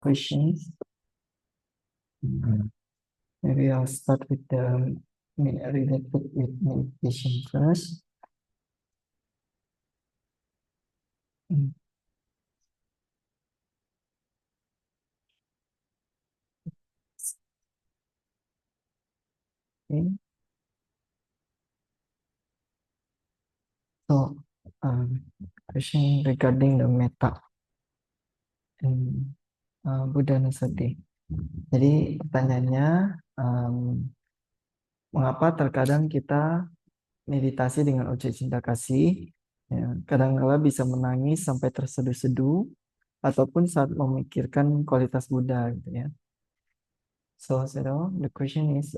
questions. Maybe I'll start with the related with meditation first. Okay. So, question regarding the metta and Buddha Nusati. Jadi pertanyaannya, mengapa terkadang kita meditasi dengan objek cinta kasih, ya, kadang-kala bisa menangis sampai terseduh-seduh, ataupun saat memikirkan kualitas Buddha, gitu ya. So, Sedo, the question is,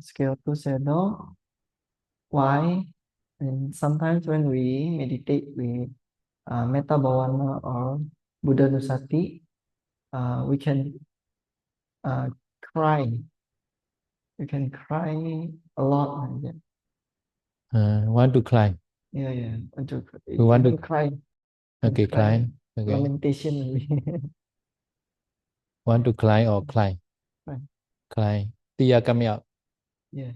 scale 2, Sedo, why? And sometimes when we meditate with Metta Bhavana or Buddha Nusati, we can cry. We can cry a lot. Want to cry? Yeah. We want to cry. Okay, cry. Okay. Lamentation. Want to cry or cry? Cry. Tear coming out. Yeah.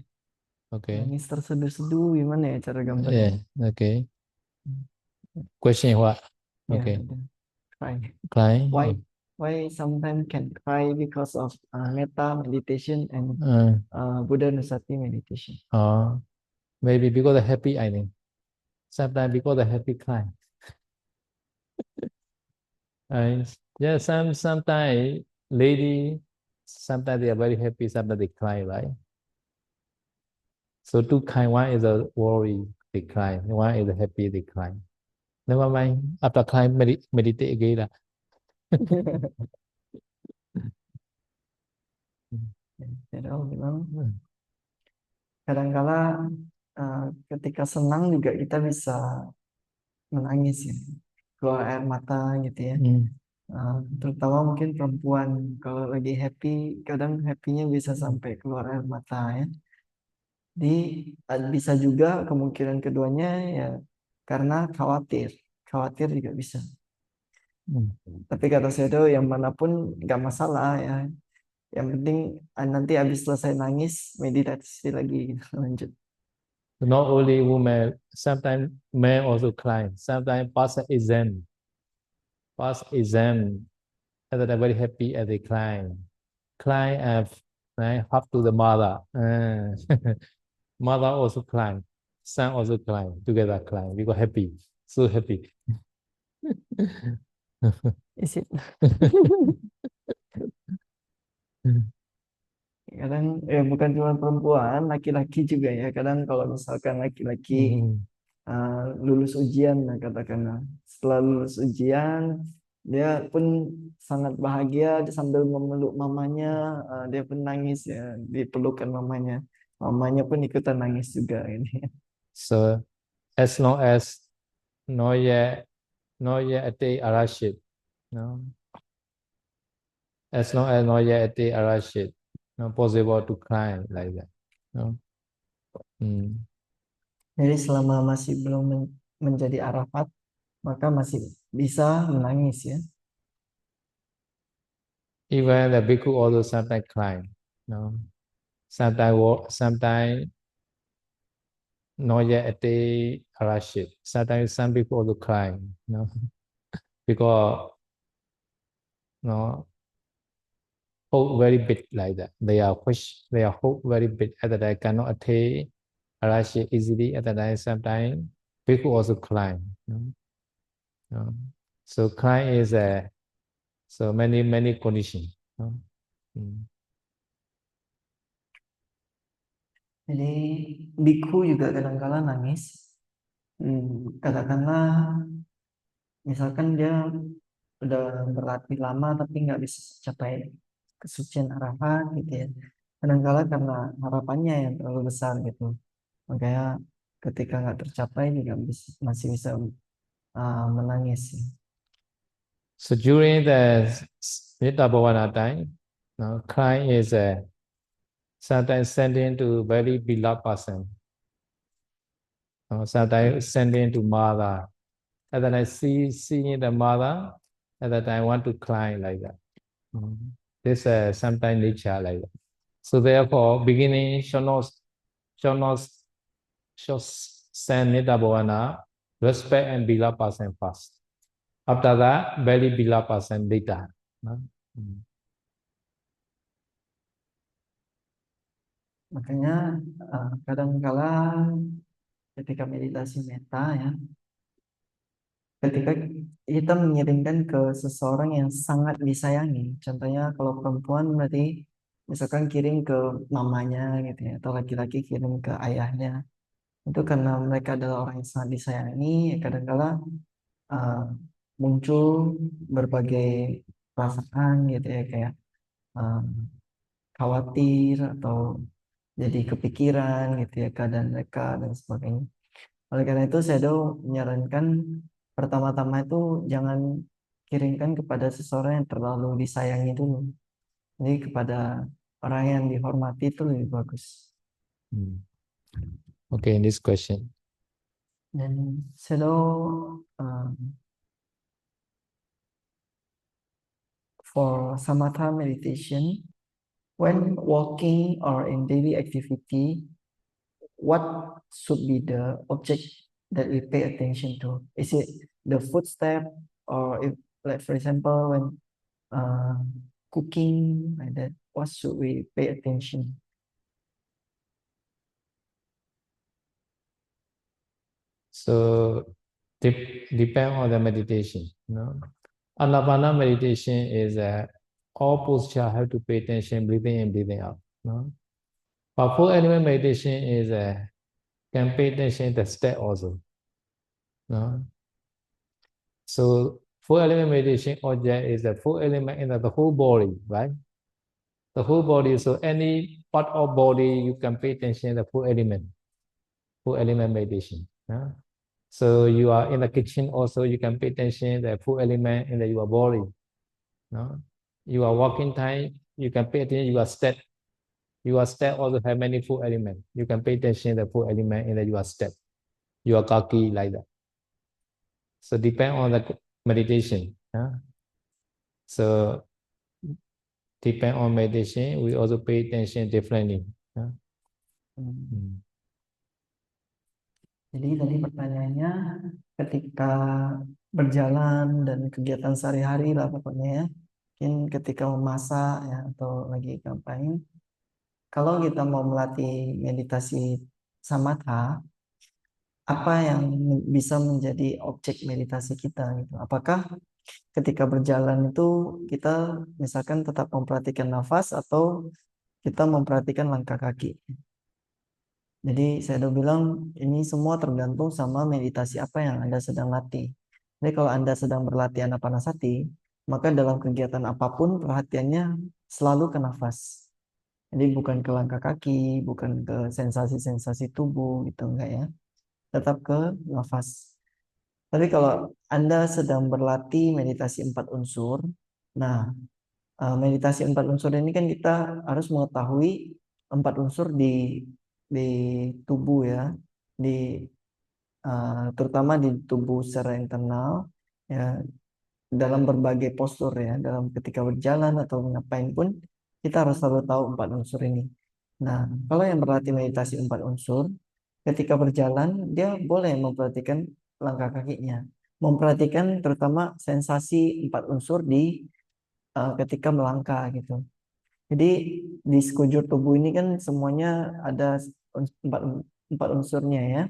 Okay. Nangis terseduh-seduh gimana ya cara gambarnya? Yeah. Okay. Question what? Okay. Cry. Cry. Why sometimes can cry because of metta meditation and Buddha Nusati meditation? Maybe because of happy, I think. Sometimes because of happy cry. Yeah, sometimes lady, sometimes they are very happy, sometimes they cry, right? So two kind, one is a worry, they cry. One is a happy, they cry. Never mind, after cry, meditate again. Kadang-kala ketika senang juga kita bisa menangis ya, keluar air mata gitu ya. Terutama mungkin perempuan kalau lagi happy, kadang happy-nya bisa sampai keluar air mata ya. Jadi bisa juga kemungkinan keduanya ya karena khawatir juga bisa. Tapi kata saya itu yang manapun nggak masalah ya. Yang penting nanti habis selesai nangis meditasi lagi lanjut. Not only women, sometimes men also cry. Sometimes pass exam, and they're very happy as they cry. Cry and hug to the mother. Mother also cry. Son also cry. Together cry. We got happy. So happy. Is it? Kadang bukan cuma perempuan, laki-laki juga ya. Kadang kalau misalkan laki-laki lulus ujian, nah katakanlah setelah lulus ujian, dia pun sangat bahagia sambil memeluk mamanya, dia pun nangis ya, dipelukan mamanya. Mamanya pun ikutan nangis juga ini. So as long as not yet attain arashit, no. As long as not yet attain arashit, not possible to cry like that. No. Jadi selama masih belum menjadi Arafat, maka masih bisa menangis ya. Even the bhikkhu also sometimes cry. No. Sometimes not yet attain arashit. Sometimes some people also cry. No. Because no, hope very big like that. They are hope very big at that I cannot attain arashit easily. At that time, sometimes people also cry. No? So cry is so many conditions. No? Jadi biku juga kadang-kala nangis. Katakanlah misalkan dia udah berlatih lama tapi nggak bisa capai kesucian Arafat gitu ya. Kadang-kala karena harapannya yang terlalu besar gitu. Makanya ketika nggak tercapai juga masih bisa menangis. So during the Metta Bhavana time, crying is sometimes sending to very beloved person. Sometimes sending to mother. And then I seeing the mother, and then I want to cry like that. Mm. This sometimes nature like that. So therefore, beginning should not send Nita Bhavana, respect and beloved person first. After that, very beloved person later. No? Mm. Makanya kadang-kala ketika meditasi metta ya, ketika kita mengirimkan ke seseorang yang sangat disayangi, contohnya kalau perempuan berarti misalkan kirim ke mamanya gitu ya, atau laki-laki kirim ke ayahnya, itu karena mereka adalah orang yang sangat disayangi, ya kadang-kala uh, muncul berbagai perasaan gitu ya, kayak uh, khawatir atau jadi kepikiran gitu ya keadaan mereka dan sebagainya. Oleh karena itu, Shadow menyarankan pertama-tama itu jangan kirimkan kepada seseorang yang terlalu disayangi dulu. Jadi kepada orang yang dihormati itu lebih bagus. Mm. Okay, this question. Dan Shadow for samatha meditation, when walking or in daily activity, what should be the object that we pay attention to? Is it the footstep, or if, like for example, when uh, cooking like that, what should we pay attention? So depend on the meditation. No? Anapana meditation is all posture have to pay attention, breathing in, breathing out. No? But full element meditation is can pay attention to step also. No? So full element meditation object is the full element in the whole body, right? The whole body. So any part of body you can pay attention to the full element meditation. No? So you are in the kitchen also, you can pay attention to the full element in your body. No? You are walking time, you can pay attention, you are step. Your step also have many full elements. You can pay attention to the full element in your step. Your kaki like that. So depend on the meditation. So depend on meditation, we also pay attention differently. Hmm. Jadi tadi pertanyaannya ketika berjalan dan kegiatan sehari-hari lah pokoknya ya, mungkin ketika memasak ya atau lagi ngapain, kalau kita mau melatih meditasi samatha, apa yang bisa menjadi objek meditasi kita gitu? Apakah ketika berjalan itu kita misalkan tetap memperhatikan nafas atau kita memperhatikan langkah kaki? Jadi saya udah bilang ini semua tergantung sama meditasi apa yang Anda sedang latih. Jadi kalau Anda sedang berlatih anapanasati, maka dalam kegiatan apapun perhatiannya selalu ke nafas. Jadi bukan ke langkah kaki, bukan ke sensasi-sensasi tubuh gitu enggak ya. Tetap ke nafas. Tapi kalau Anda sedang berlatih meditasi empat unsur, nah meditasi empat unsur ini kan kita harus mengetahui empat unsur di tubuh ya, di terutama di tubuh secara internal ya, dalam berbagai postur ya, dalam ketika berjalan atau ngapain pun kita harus selalu tahu empat unsur ini. Nah, kalau yang berlatih meditasi empat unsur, ketika berjalan dia boleh memperhatikan langkah kakinya, memperhatikan terutama sensasi empat unsur di ketika melangkah gitu. Jadi di sekujur tubuh ini kan semuanya ada empat, empat unsurnya ya.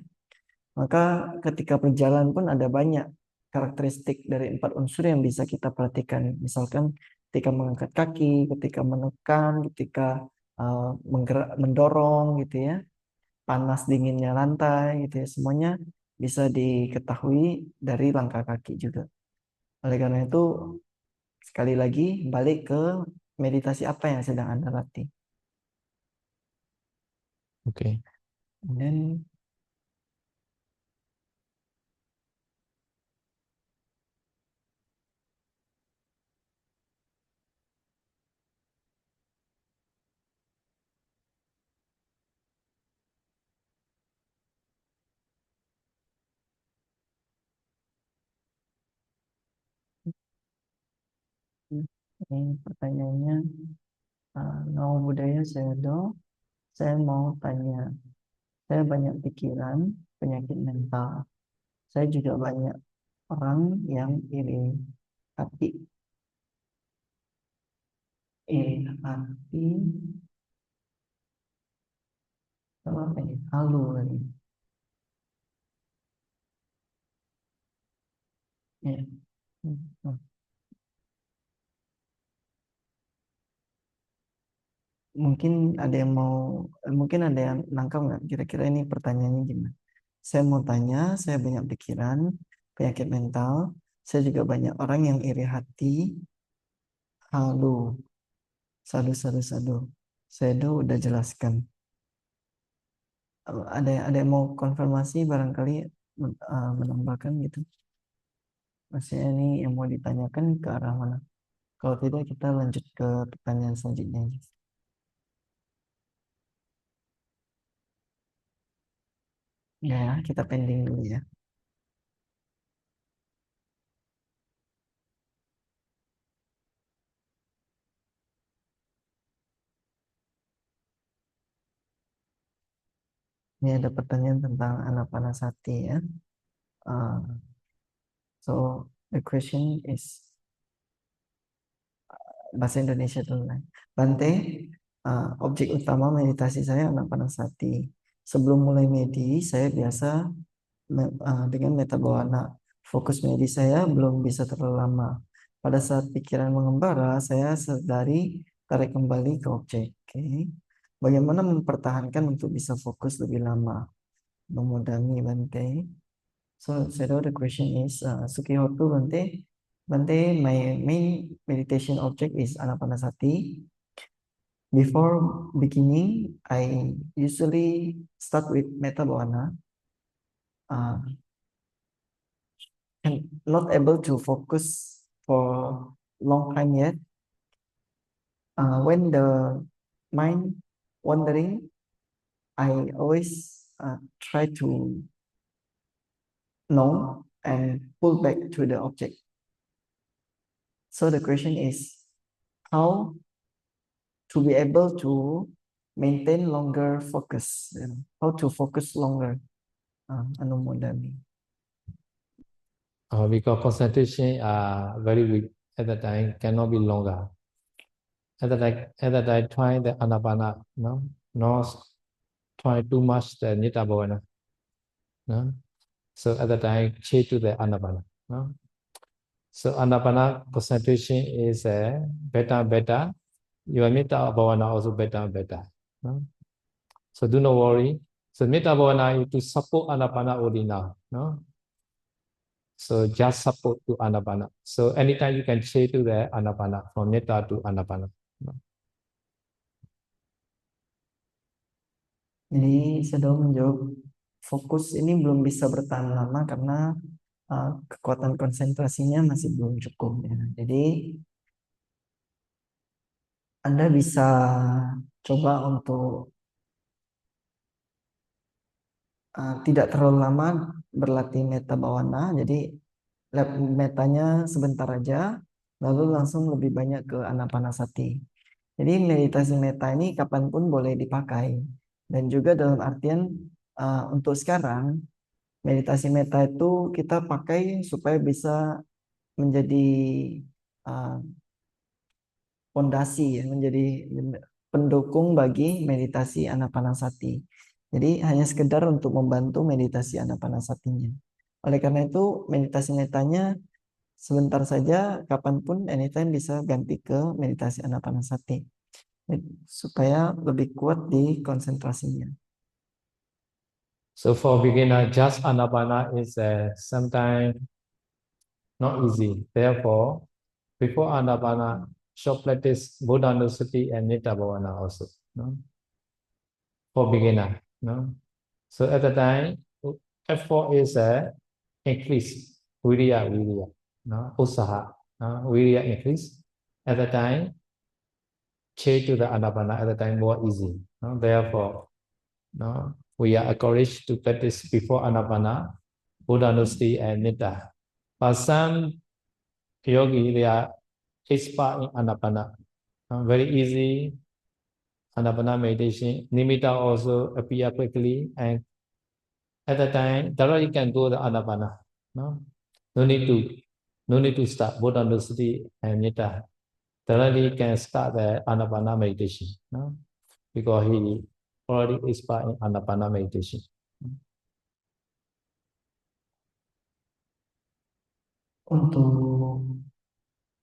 Maka ketika berjalan pun ada banyak karakteristik dari empat unsur yang bisa kita perhatikan. Misalkan ketika mengangkat kaki, ketika menekan, ketika mendorong gitu ya, panas dinginnya lantai gitu ya, semuanya bisa diketahui dari langkah kaki juga. Oleh karena itu, sekali lagi balik ke meditasi apa yang sedang Anda latih. Okay. Dan Ini pertanyaannya, Namo Buddhaya Sayadaw. Saya mau tanya, saya banyak pikiran, penyakit mental. Saya juga banyak orang yang iri hati, iri hati, apa ini? Halu lagi. Ya. Hmm. Mungkin ada yang mau, mungkin ada yang nangkap nggak? Kira-kira ini pertanyaannya gimana? Saya mau tanya, saya banyak pikiran, penyakit mental. Saya juga banyak orang yang iri hati, halu, sadu. Saya udah jelaskan. Ada yang mau konfirmasi barangkali menambahkan gitu. Maksudnya ini yang mau ditanyakan ke arah mana? Kalau tidak kita lanjut ke pertanyaan selanjutnya aja. Ya, kita pending dulu ya. Ini ada pertanyaan tentang anapanasati ya. Uh, so the question is bahasa Indonesia dulu lah. Bante, objek utama meditasi saya anapanasati. Sebelum mulai saya biasa dengan meta bawana. Fokus medis saya belum bisa terlalu lama. Pada saat pikiran mengembara, saya sadari tarik kembali ke objek. Okay. Bagaimana mempertahankan untuk bisa fokus lebih lama? Memudami Bante. So, the question is, Sukihotu Bante. Bante, my main meditation object is Anapanasati. Before beginning, I usually start with Metta Bhavana. And not able to focus for long time yet. When the mind wandering, I always try to know and pull back to the object. So the question is how to be able to maintain longer focus, how to focus longer. Anumodami. Because concentration are very weak at the time, cannot be longer. At the time, try the anapana, no, not try too much the nita bhavana, no. So at the time, change to the anapana, no. So anapana concentration is better. Your metta bhavana also better, no. So do not worry. So metta bhavana is to support anapana only now, no. So just support to anapana. So anytime you can change to the anapana from metta to anapana. Jadi saya menjawab fokus ini belum bisa bertahan lama karena kekuatan konsentrasinya masih belum cukup ya. Jadi Anda bisa coba untuk tidak terlalu lama berlatih meta bawana. Jadi metanya sebentar aja, lalu langsung lebih banyak ke anapanasati. Jadi meditasi meta ini kapanpun boleh dipakai. Dan juga dalam artian untuk sekarang meditasi meta itu kita pakai supaya bisa menjadi fondasi ya, menjadi pendukung bagi meditasi anapanasati. Jadi hanya sekedar untuk membantu meditasi anapanasatinya. Oleh karena itu meditasi metanya sebentar saja, kapanpun, anytime bisa ganti ke meditasi anapanasati supaya lebih kuat di konsentrasinya. So for beginner, just anapana is sometimes not easy. Therefore, before anapana, should practice Buddhanusati and Nita Bhavana also. No? For beginner. No? So at the time, effort is increase. Viriya. No? Usaha. No? Viriya increase. At the time, change to the anapana at the time more easy. No? Therefore, no? We are encouraged to practice before anapana, Buddhanusati and Nita. But some yogi, they are expert in Anapana. Very easy Anapana meditation. Nimitta also appear quickly, and at the time, directly can do the Anapana. No, no need to, no need to start Buddha Nusati and Metta. Directly can start the Anapana meditation. No, because he already expert in Anapana meditation. Untuk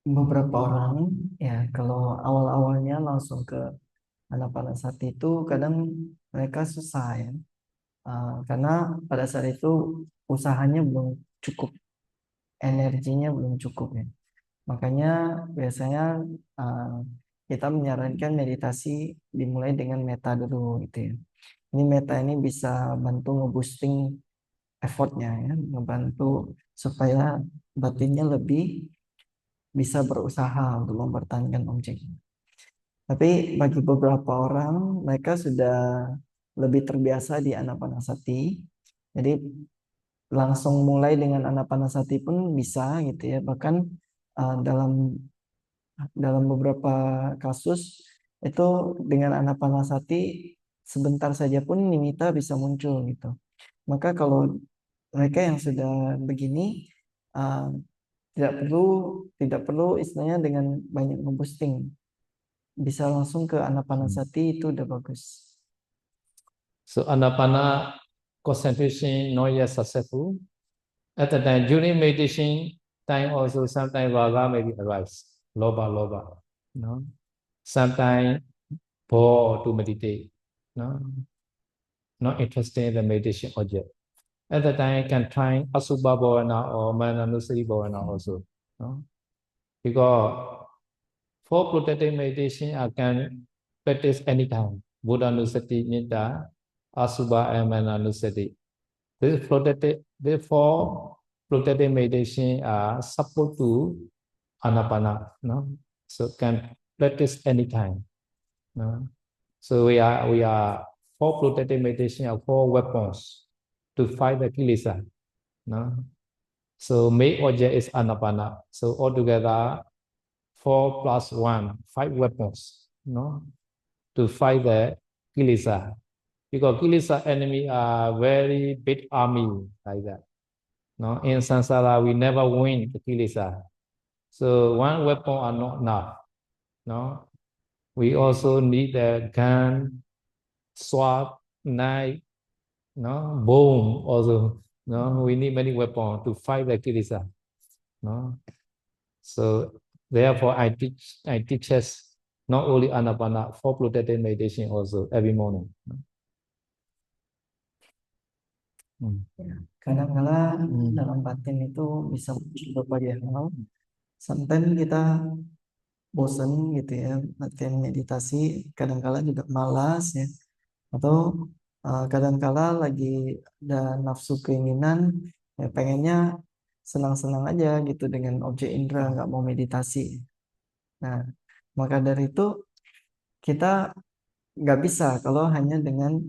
beberapa orang ya kalau awal-awalnya langsung ke Anapanasati itu kadang mereka susah ya. Karena pada saat itu usahanya belum cukup, energinya belum cukup ya. Makanya biasanya uh, kita menyarankan meditasi dimulai dengan meta dulu gitu ya. Ini meta ini bisa bantu nge-boosting effortnya ya, ngebantu supaya batinnya lebih bisa berusaha untuk mempertahankan objek. Tapi bagi beberapa orang mereka sudah lebih terbiasa di Anapanasati. Jadi langsung mulai dengan Anapanasati pun bisa gitu ya. Bahkan dalam dalam beberapa kasus itu dengan Anapanasati sebentar saja pun nimitta bisa muncul gitu. Maka kalau mereka yang sudah begini uh, tidak perlu istilahnya dengan banyak nge-boosting, bisa langsung ke Anapanasati itu udah bagus. So Anapana concentration not yet successful. At the time, during meditation time also sometimes raga may be arise. Loba. No? Sometimes bore to meditate. No? Not interested in the meditation object. At the time, can try Asubha Bhavana or Mananusari Bhavana also. No? Because for protective meditation, I can practice anytime. Buddha Nusati, Nidda, Asubha and Mananusati. Therefore, protective meditation are support to Anapana. No? So can practice anytime. No? So we are for protective meditation are four weapons to fight the kilesa. No? So main object is Anapana. So altogether 4 plus 1, 5 weapons, no, to fight the kilesa. Because kilesa enemy are very big army like that. No, in samsara we never win the kilesa. So one weapon are not enough. No, we also need a gun, sword, knife, no, boom also. No, we need many weapons to fight the kilesa. No, so therefore I teach us not only Anapana for protected meditation also every morning. Kadang-kala dalam batin itu bisa muncul berbagai hal. Sometimes kita bosan gitu ya latihan meditasi, kadang-kala juga malas ya, atau kadang-kala lagi ada nafsu keinginan ya pengennya senang-senang aja gitu dengan objek indera, nggak mau meditasi. Nah, maka dari itu kita nggak bisa kalau hanya dengan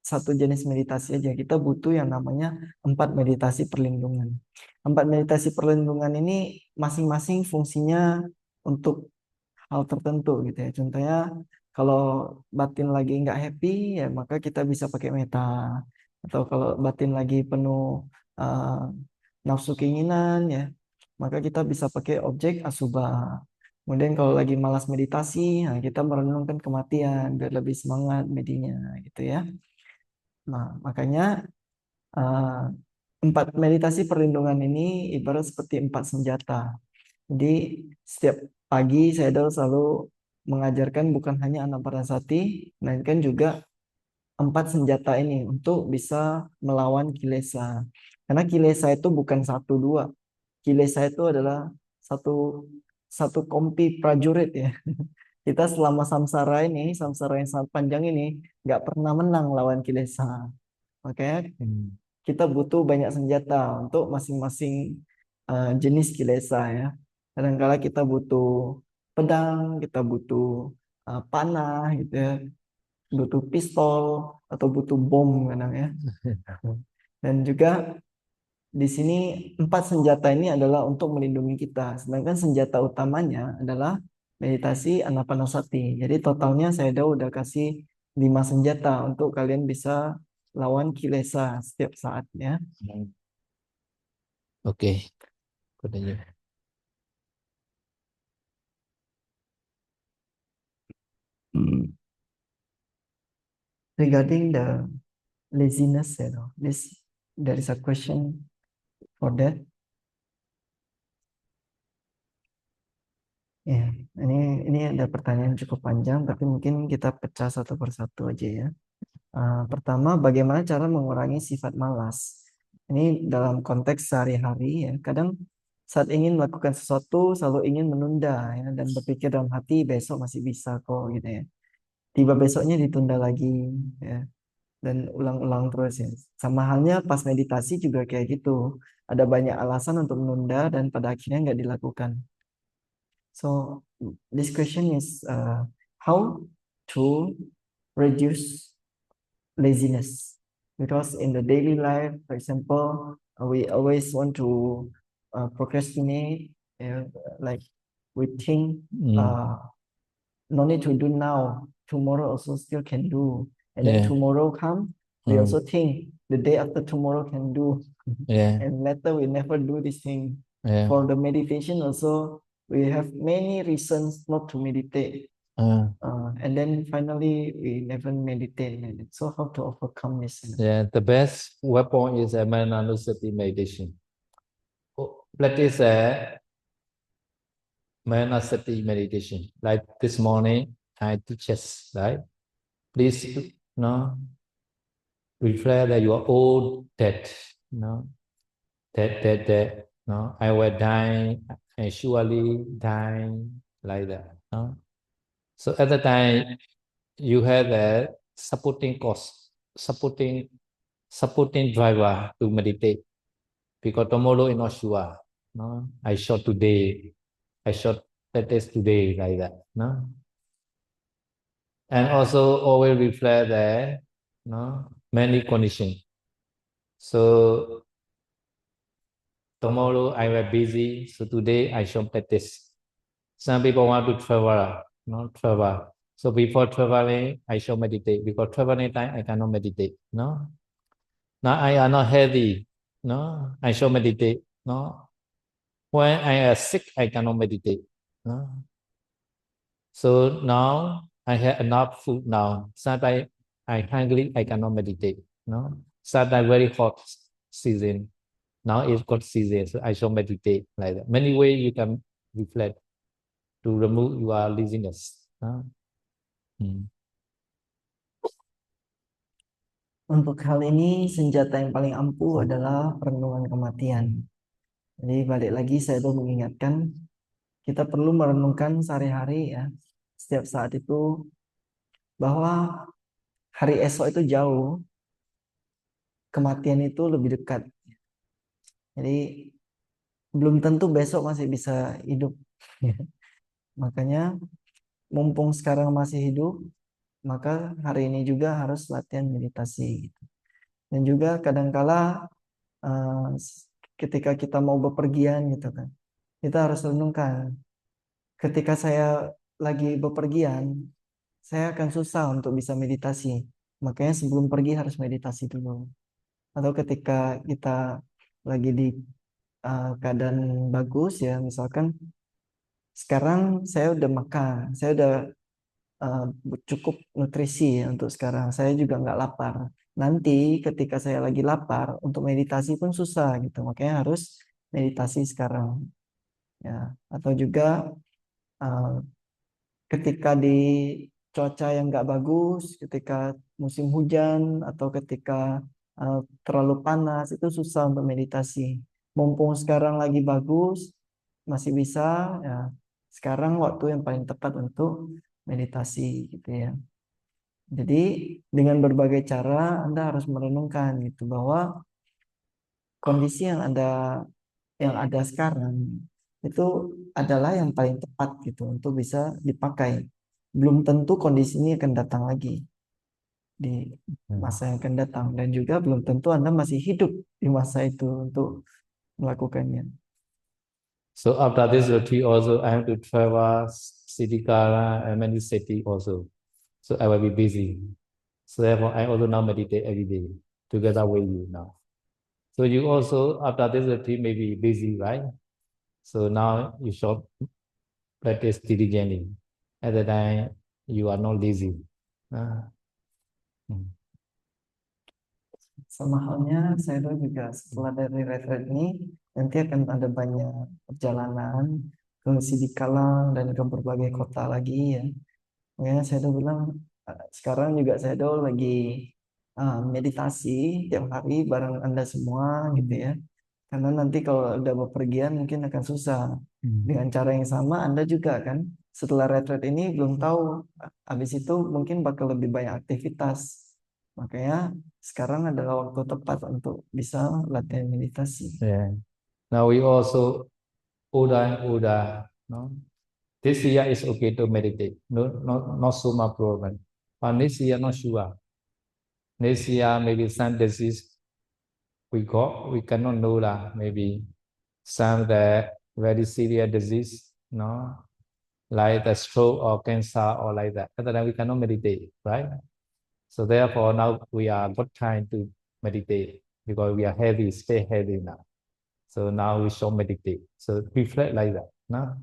satu jenis meditasi aja. Kita butuh yang namanya 4 meditasi perlindungan. 4 meditasi perlindungan ini masing-masing fungsinya untuk hal tertentu gitu ya. Contohnya kalau batin lagi nggak happy ya maka kita bisa pakai meta. Atau kalau batin lagi penuh nafsu keinginan ya maka kita bisa pakai objek asubha. Kemudian kalau lagi malas meditasi, nah kita merenungkan kematian biar lebih semangat medinya gitu ya. Nah, makanya uh, 4 meditasi perlindungan ini ibarat seperti 4 senjata. Jadi setiap pagi saya selalu mengajarkan bukan hanya anapanasati, melainkan juga 4 senjata ini untuk bisa melawan kilesa. Karena kilesa itu bukan satu dua. Kilesa itu adalah satu satu kompi prajurit ya. Kita selama samsara ini, samsara yang sangat panjang ini, nggak pernah menang lawan kilesa. Makanya kita butuh banyak senjata untuk masing-masing jenis kilesa ya. Kadang-kala kita butuh pedang, kita butuh panah gitu ya, butuh pistol atau butuh bom kadang ya. Dan juga di sini 4 senjata ini adalah untuk melindungi kita, sedangkan senjata utamanya adalah meditasi anapanasati. Jadi totalnya saya udah kasih 5 senjata untuk kalian bisa lawan kilesa setiap saat ya. Oke, continue. Regarding the laziness, there is a question for that. Ya, ini ada pertanyaan cukup panjang, tapi mungkin kita pecah satu persatu aja ya. Pertama, bagaimana cara mengurangi sifat malas? Ini dalam konteks sehari-hari ya. Kadang saat ingin melakukan sesuatu selalu ingin menunda ya, dan berpikir dalam hati besok masih bisa kok gitu ya. Tiba besoknya ditunda lagi ya, dan ulang-ulang terus ya. Sama halnya pas meditasi juga kayak gitu. Ada banyak alasan untuk menunda dan pada akhirnya nggak dilakukan. So this question is how to reduce laziness, because in the daily life, for example, we always want to procrastinate, like we think no need to do now, tomorrow also still can do, and then Yeah. tomorrow come, we also think the day after tomorrow can do, Yeah. and later we never do this thing. Yeah. For the meditation also, we have many reasons not to meditate. And then finally we never meditate. So how to overcome this? Yeah, the best weapon is a Mananusati meditation. Practice a Manasati meditation. Like this morning, I teach us, right? Please, reflect that you are old, dead, dead, I will die, and surely die, like that, So at the time, you have a supporting cause, supporting driver to meditate, because tomorrow is not sure. I shot today, I shot that is today, like that. And also always reflect there, many conditions. So tomorrow I will busy, so today I shall practice. Some people want to travel. So before traveling, I shall meditate. Because traveling time, I cannot meditate. Now I am not healthy. I shall meditate. When I am sick, I cannot meditate. So now I have enough food now. Sometimes I hungry, I cannot meditate. Sometimes very hot season. Now it's got season, so I shall meditate like that. Many ways you can reflect to remove your laziness. Untuk hal ini senjata yang paling ampuh adalah perenungan kematian. Jadi balik lagi saya tuh mengingatkan kita perlu merenungkan sehari-hari ya, setiap saat itu, bahwa hari esok itu jauh, kematian itu lebih dekat. Jadi belum tentu besok masih bisa hidup. Makanya mumpung sekarang masih hidup, maka hari ini juga harus latihan meditasi. Dan juga kadangkala ketika kita mau bepergian gitu kan, kita harus renungkan. Ketika saya lagi bepergian, saya akan susah untuk bisa meditasi. Makanya sebelum pergi harus meditasi dulu. Atau ketika kita lagi di keadaan bagus ya, misalkan sekarang saya udah makan, saya udah cukup nutrisi ya untuk sekarang. Saya juga nggak lapar. Nanti ketika saya lagi lapar, untuk meditasi pun susah gitu. Makanya harus meditasi sekarang. Ya. Atau juga uh, ketika di cuaca yang nggak bagus, ketika musim hujan atau ketika terlalu panas, itu susah untuk meditasi. Mumpung sekarang lagi bagus, masih bisa, ya sekarang waktu yang paling tepat untuk meditasi gitu ya. Jadi dengan berbagai cara Anda harus merenungkan gitu bahwa kondisi yang ada sekarang itu adalah yang paling tepat gitu untuk bisa dipakai. Belum tentu kondisi ini akan datang lagi. di masa yang akan datang, dan juga belum tentu Anda masih hidup di masa itu untuk melakukannya. So after this retreat also, I have to travel Siddhikara and many city also. So I will be busy. So therefore, I also now meditate every day together with you now. So you also, after this retreat, may be busy, right? So now you should practice diligently. At the time, you are not lazy. Sama halnya saya juga setelah dari retreat ini nanti akan ada banyak perjalanan ke Sidikalang dan ke berbagai kota lagi ya. Makanya saya bilang sekarang juga saya lagi meditasi tiap hari bareng Anda semua gitu ya. Karena nanti kalau udah bepergian mungkin akan susah. Dengan cara yang sama Anda juga kan setelah retreat ini belum tahu habis itu mungkin bakal lebih banyak aktivitas. Makanya sekarang adalah waktu tepat untuk bisa latihan meditasi. Yeah. Now we also older and older. No? This year is okay to meditate. No, not so much problem. But next year, not sure. Next year, maybe some disease we cannot know that. Maybe some the very serious disease, no, like the stroke or cancer or like that. At that time we cannot meditate, right? So therefore now we are good time to meditate because we are healthy, stay healthy now. So now we should meditate. So reflect like that, no?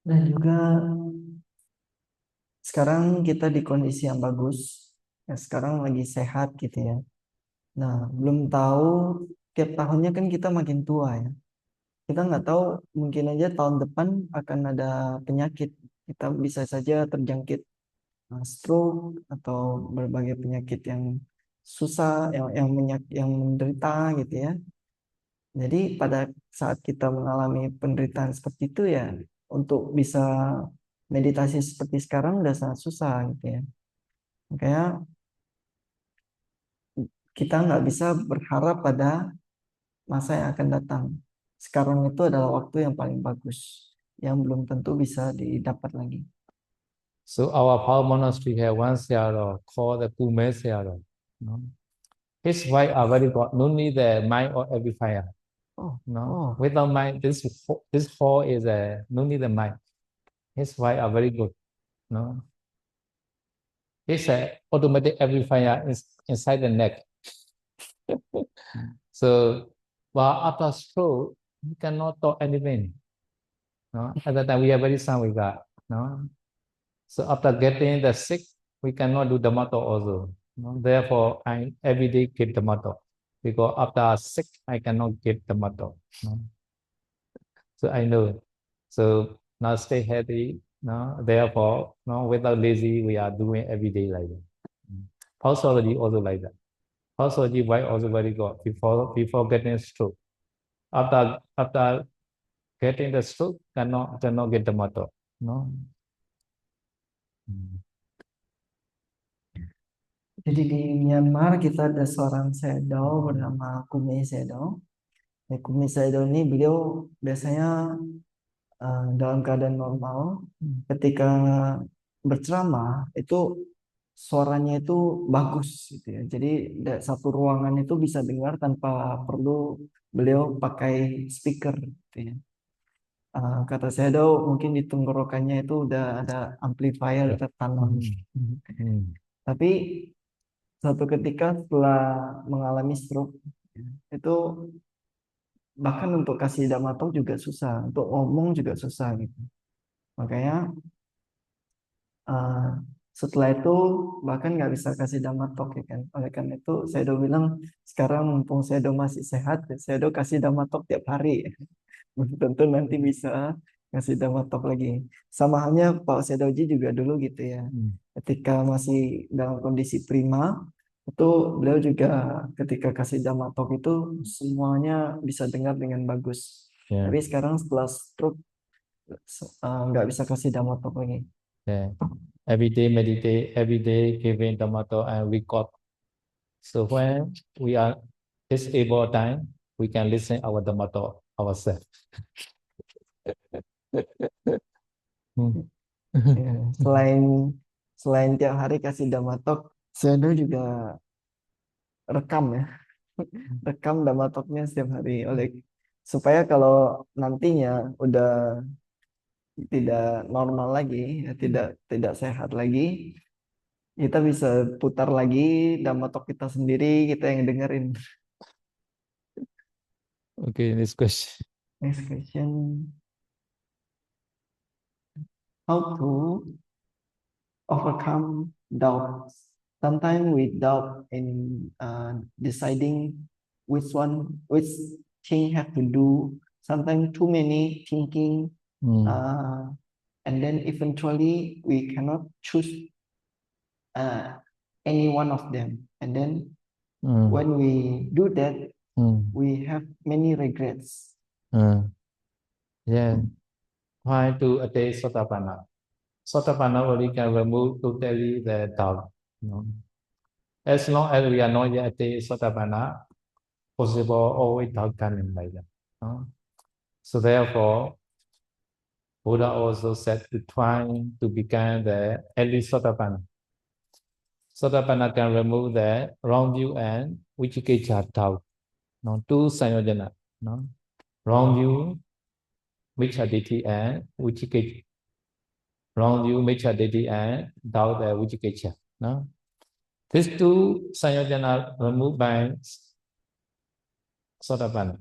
Dan juga sekarang kita di kondisi yang bagus. Ya, sekarang lagi sehat gitu ya. Nah, belum tahu tiap tahunnya kan kita makin tua ya. Kita nggak tahu mungkin aja tahun depan akan ada penyakit. Kita bisa saja terjangkit stroke atau berbagai penyakit yang susah, yang menderita gitu ya. Jadi pada saat kita mengalami penderitaan seperti itu ya, untuk bisa meditasi seperti sekarang udah sangat susah gitu ya. Makanya kita nggak bisa berharap pada masa yang akan datang. Sekarang itu adalah waktu yang paling bagus, yang belum tentu bisa didapat lagi. So our Pao monastery have one Sayadaw called the Pume Sayadaw. No? His wife are very good. No need the mind or amplifier. No, without mind, this hall is a no need the mind. His wife are very good. No, it's a automatic amplifier is inside the neck. So, while after stroke, you cannot talk anything. No, at that time we are very sound with God. No, so after getting the sick, we cannot do the motto also. No? Therefore, I every day keep the motto because after sick, I cannot keep the motto. No? So I know. So now stay healthy. No, therefore, no, without lazy, we are doing every day like that. Pausology also like that. Pausology why also very good before getting stroke. After getting the stroke, cannot get the motor. No. Jadi di Myanmar kita ada seorang Sayadaw bernama Kume Sayadaw. Kume Sayadaw ini beliau biasanya dalam keadaan normal ketika berceramah itu suaranya itu bagus gitu ya. Jadi satu ruangan itu bisa dengar tanpa perlu beliau pakai speaker gitu ya. Kata saya mungkin di tenggorokannya itu udah ada amplifier tertanam. Tapi suatu ketika setelah mengalami stroke itu bahkan untuk kasih dhamma talk juga susah, untuk ngomong juga susah gitu. Makanya setelah itu bahkan nggak bisa kasih dhamma talk ya kan. Oleh karena itu saya bilang sekarang mumpung saya masih sehat, saya kasih dhamma talk tiap hari. Belum tentu nanti bisa kasih dhamma talk lagi. Sama halnya Pak Sedoji juga dulu gitu ya. Ketika masih dalam kondisi prima, itu beliau juga ketika kasih dhamma talk itu semuanya bisa dengar dengan bagus. Yeah. Tapi sekarang setelah stroke nggak bisa kasih dhamma talk lagi. Yeah. Every day meditate, every day giving dhamma talk and record. So when we are disabled time, we can listen our dhamma talk ourselves. Selain selain tiap hari kasih Dhamma talk, Sayadaw juga rekam ya, rekam Dhamma talknya setiap hari oleh supaya kalau nantinya udah tidak normal lagi, ya, tidak tidak sehat lagi, kita bisa putar lagi Dhamma talk kita sendiri, kita yang dengerin. Okay, next question. Next question, how to overcome doubts. Sometimes we doubt in deciding which thing have to do. Sometimes too many thinking, uh, and then eventually we cannot choose uh, any one of them. And then when we do that, we have many regrets. Yeah, try to attain Sotapanna. Sotapanna already can remove totally the doubt. As long as we are not yet attained Sotapanna, possible always doubt coming like that. So therefore, Buddha also said to try to become the at least Sotapanna. Sotapanna can remove the wrong view and Vichikicca doubt. Two Sanyojana. Wrong view, Miccha and Vichikicca. Wrong view, Miccha and doubt the Vichikicca. These two Sanyojana removed by Sotapanna.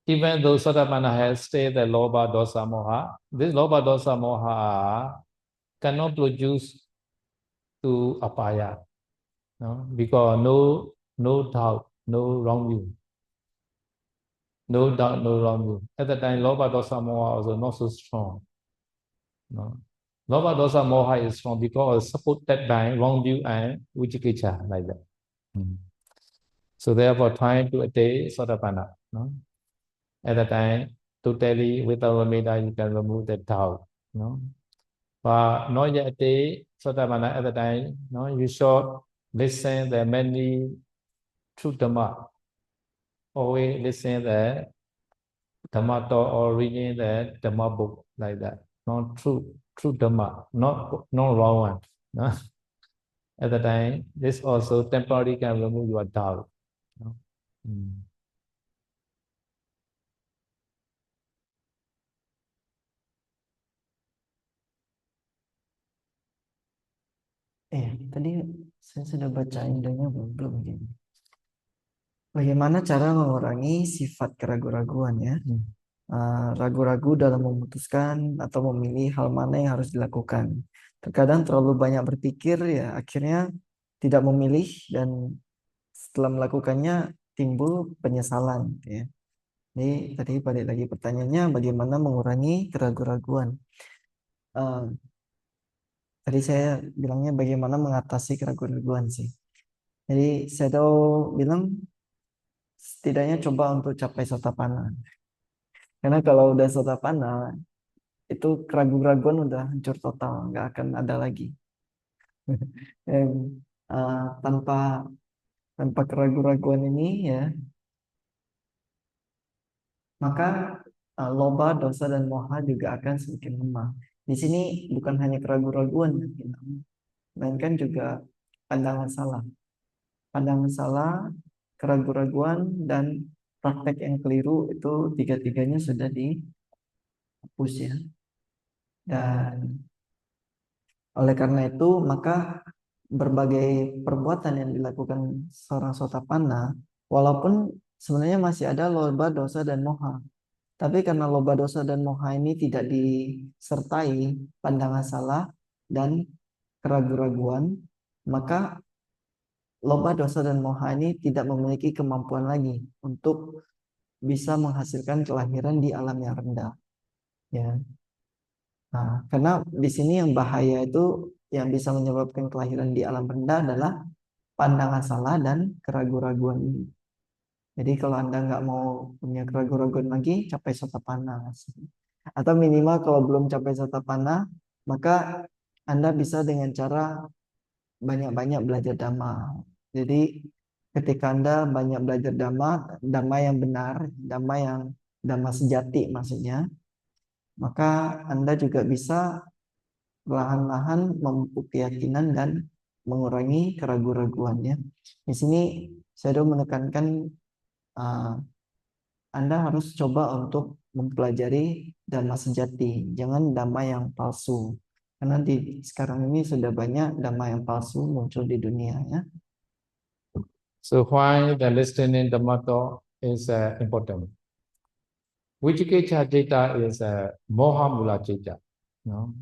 Even though Sotapanna has stayed the Loba, Dosa, Moha, this Loba, Dosa, Moha cannot produce to apaya, because no doubt, no wrong view. No doubt, no wrong view. At the time, Loba, Dosa, Moha also not so strong. Loba, Dosa, Moha is strong because supported by wrong view and Vichikicca, like that. So therefore, trying to attain Sotapanna. At the time, totally without Ramita, you can remove the doubt. But not yet attain Sotapanna at the time, you should listen the many true Dhamma. Always listen the Dhamma talk or reading the Dhamma book like that. Not true Dhamma, not wrong one. No? At the time, this also temporarily can remove your doubt. Tadi saya sudah baca indonya belum ini. Bagaimana cara mengurangi sifat keraguan-raguan ya? Ragu-ragu dalam memutuskan atau memilih hal mana yang harus dilakukan. Terkadang terlalu banyak berpikir ya akhirnya tidak memilih dan setelah melakukannya timbul penyesalan ya. Jadi tadi balik lagi pertanyaannya bagaimana mengurangi keraguan-raguan. Tadi saya bilangnya bagaimana mengatasi keraguan-raguan sih. Jadi saya tahu bilang setidaknya coba untuk capai Sotapanna. Karena kalau udah Sotapanna itu keraguan-raguan udah hancur total, nggak akan ada lagi. Dan, tanpa keraguan-raguan ini ya, maka loba, dosa dan moha juga akan semakin lemah. Di sini bukan hanya keraguan-raguan yang hilang, melainkan juga pandangan salah. Pandangan salah, keraguan-raguan dan praktek yang keliru itu tiga-tiganya sudah dihapus ya. Dan oleh karena itu maka berbagai perbuatan yang dilakukan seorang Sotapanna, walaupun sebenarnya masih ada loba, dosa dan moha, tapi karena loba, dosa dan moha ini tidak disertai pandangan salah dan keraguan-raguan, maka loba, dosa dan moha ini tidak memiliki kemampuan lagi untuk bisa menghasilkan kelahiran di alam yang rendah. Ya. Nah, karena di sini yang bahaya itu yang bisa menyebabkan kelahiran di alam rendah adalah pandangan salah dan keraguan-raguan ini. Jadi kalau Anda nggak mau punya keraguan-raguan lagi, capai Sotapanna. Atau minimal kalau belum capai Sotapanna, maka Anda bisa dengan cara banyak-banyak belajar Dhamma. Jadi ketika Anda banyak belajar Dhamma, Dhamma yang benar, Dhamma sejati maksudnya, maka Anda juga bisa perlahan-lahan memupuk keyakinan dan mengurangi keraguan-raguannya. Di sini saya menekankan uh, Anda harus coba untuk mempelajari dhamma sejati, jangan dhamma yang palsu. Karena di sekarang ini sudah banyak dhamma yang palsu muncul di dunia ya. So why the listening Dhamma talk is important? Vicikicca citta is a moha mula citta. No?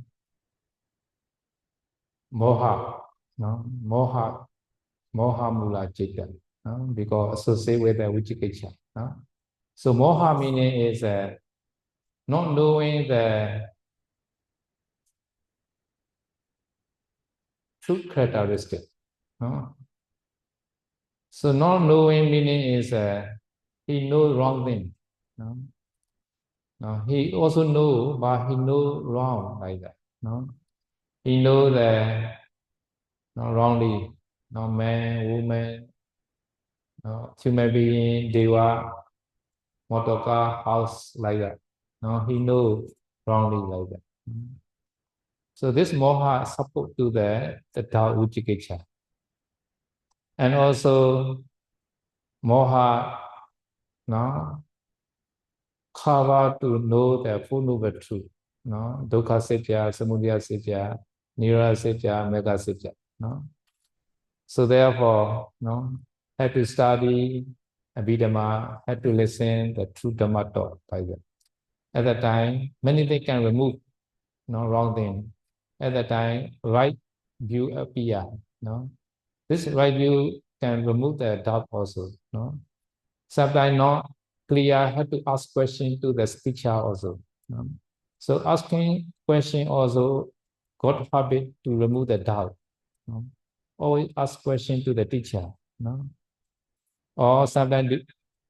Moha. No? Moha mula citta. No? Because associated with the vicikicca. No? So moha meaning is not knowing the true characteristic. No? So not knowing meaning is he knows wrong thing. No? No, he also know, but he know wrong like that. No, he know that no wrongly. No man, woman, no human being, deva, motor car, house like that. No, he know wrongly like that. So this moha support to the Tao Uchikicca. And also moha, no, cover to know the full noble truth. No, dukkha satya, samudaya satya, nirvana satya, mega satya. No, so therefore, no, have to study Abhidhamma, have to listen the true Dhamma taught by them. At that time, many things can remove, no wrong thing. At that time, right view appear. No, this right view can remove the doubt also. No, sometimes not clear, have to ask question to the teacher also. No? So asking question also got habit to remove the doubt. No? Always ask question to the teacher. No? Or sometimes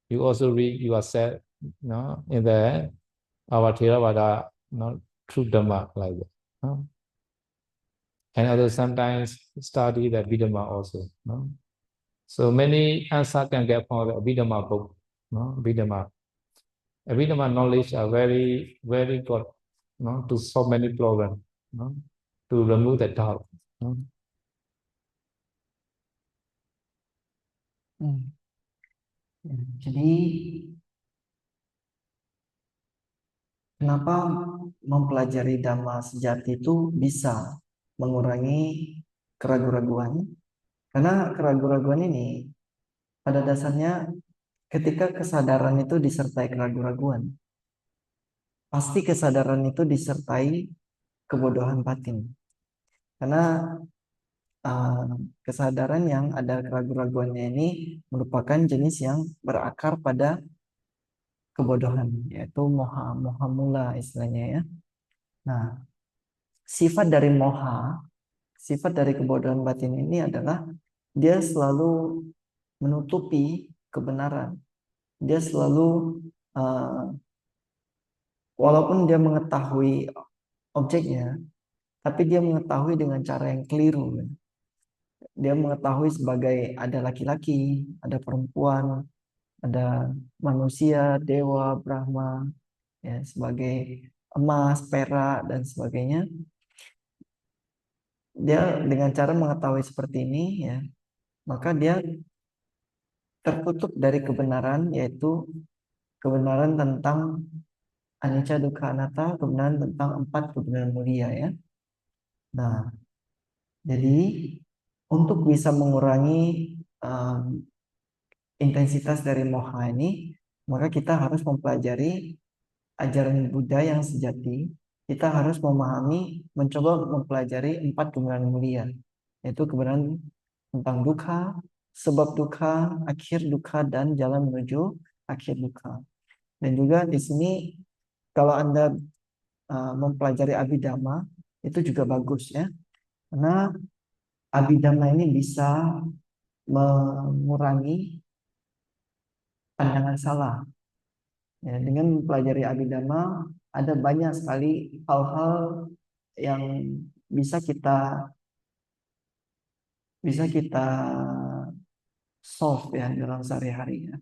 you also read yourself, no, in the our Theravada, no, true Dhamma like that. No? And also sometimes study the Vidhamma also. No? So many answers can get from the Vidhamma book. No? Vidhamma. Abhidhamma knowledge are very, very good, no, to solve many problems, no, to remove the doubt. No. Ya, jadi kenapa mempelajari dhamma sejati itu bisa mengurangi keraguan-raguan? Karena keraguan-raguan ini pada dasarnya ketika kesadaran itu disertai keraguan-raguan, pasti kesadaran itu disertai kebodohan batin. Karena uh, kesadaran yang ada keraguan-raguannya ini merupakan jenis yang berakar pada kebodohan, yaitu moha, moha mula istilahnya ya. Nah, sifat dari moha, sifat dari kebodohan batin ini adalah dia selalu menutupi kebenaran. Dia selalu walaupun dia mengetahui objeknya, tapi dia mengetahui dengan cara yang keliru. Dia mengetahui sebagai ada laki-laki, ada perempuan, ada manusia, dewa, Brahma, ya, sebagai emas, perak, dan sebagainya. Dia dengan cara mengetahui seperti ini, ya, maka dia tertutup dari kebenaran, yaitu kebenaran tentang anicca dukkha anatta, kebenaran tentang empat kebenaran mulia ya. Nah, jadi untuk bisa mengurangi intensitas dari moha ini, maka kita harus mempelajari ajaran Buddha yang sejati. Kita harus memahami, mencoba mempelajari empat kebenaran mulia, yaitu kebenaran tentang dukkha, sebab dukkha, akhir dukkha, dan jalan menuju akhir dukkha. Dan juga di sini kalau Anda mempelajari Abhidhamma itu juga bagus ya, karena Abhidhamma ini bisa mengurangi pandangan salah. Ya, dengan mempelajari Abhidhamma ada banyak sekali hal-hal yang bisa kita solve ya dalam sehari-hari ya.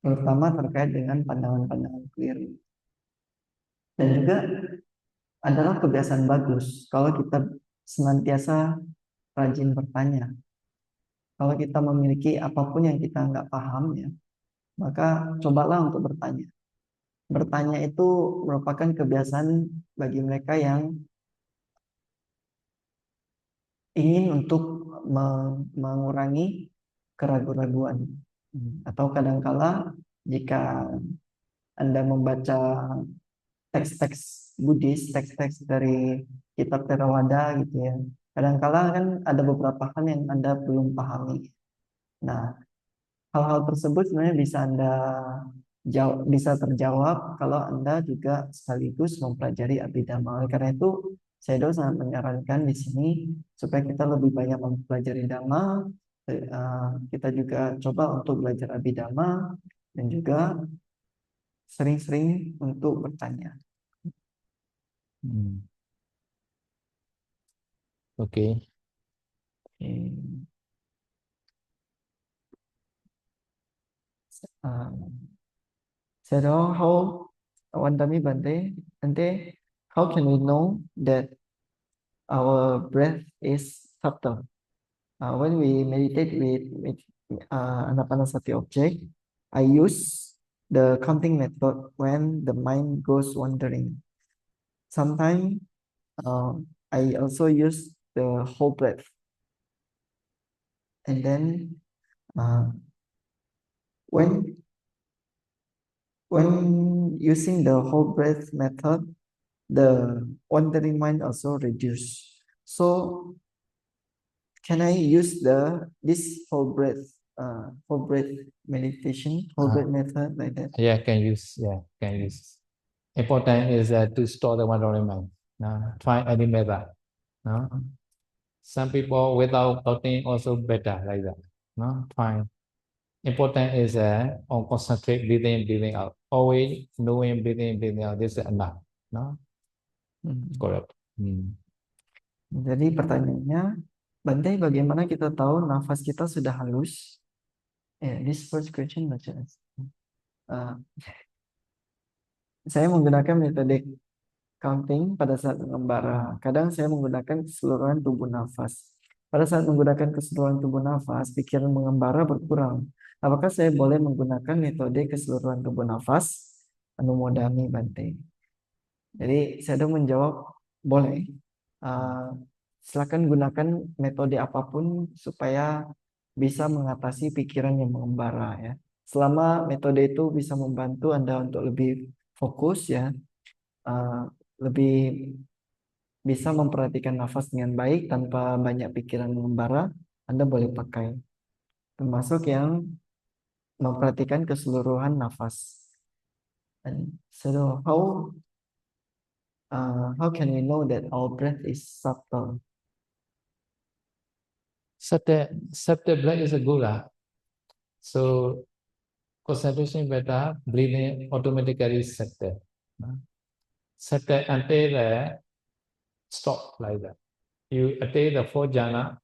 Terutama terkait dengan pandangan-pandangan keliru. Dan juga adalah kebiasaan bagus kalau kita senantiasa rajin bertanya. Kalau kita memiliki apapun yang kita nggak paham ya, maka cobalah untuk bertanya. Bertanya itu merupakan kebiasaan bagi mereka yang ingin untuk mengurangi keraguan-raguan. Atau kadangkala jika Anda membaca teks-teks Buddhis, teks-teks dari kitab Theravada gitu ya. Kadangkala kan ada beberapa hal yang Anda belum pahami. Nah, hal-hal tersebut sebenarnya bisa terjawab kalau Anda juga sekaligus mempelajari Abhidhamma. Oleh karena itu, saya sangat menyarankan di sini supaya kita lebih banyak mempelajari Dhamma, kita juga coba untuk belajar Abhidhamma dan juga sering-sering untuk bertanya. Okay. So how Wandami Bante, how can we know that our breath is subtle? When we meditate with Anapanasati object, I use the counting method when the mind goes wandering. Sometimes I also use the whole breath. And then when using the whole breath method, the wandering mind also reduce. So can I use this whole breath meditation, whole breath method like that? Yeah, can use. Yeah, can use. Important is to store the wandering mind. No? Try any method. No? Some people without thoughting also better like that. No? Fine. Important is on concentrate breathing in, breathing out. Always knowing breathing in, breathing out. This is enough. No? Correct. Jadi pertanyaannya, Bante, bagaimana kita tahu nafas kita sudah halus? This first question baca. Saya menggunakan metode counting pada saat mengembara. Kadang saya menggunakan keseluruhan tubuh nafas. Pada saat menggunakan keseluruhan tubuh nafas, pikiran mengembara berkurang. Apakah saya boleh menggunakan metode keseluruhan tubuh nafas? Anumodami Bante. Jadi saya menjawab boleh. Silakan gunakan metode apapun supaya bisa mengatasi pikiran yang mengembara ya. Selama metode itu bisa membantu Anda untuk lebih fokus ya, lebih bisa memperhatikan nafas dengan baik tanpa banyak pikiran mengembara, Anda boleh pakai. Termasuk yang memperhatikan keseluruhan nafas. And so how can we know that our breath is subtle? Subtle breath is a gula. So concentration better, breathing automatically subtle. Subtle until stop like that. You attain the four jhana,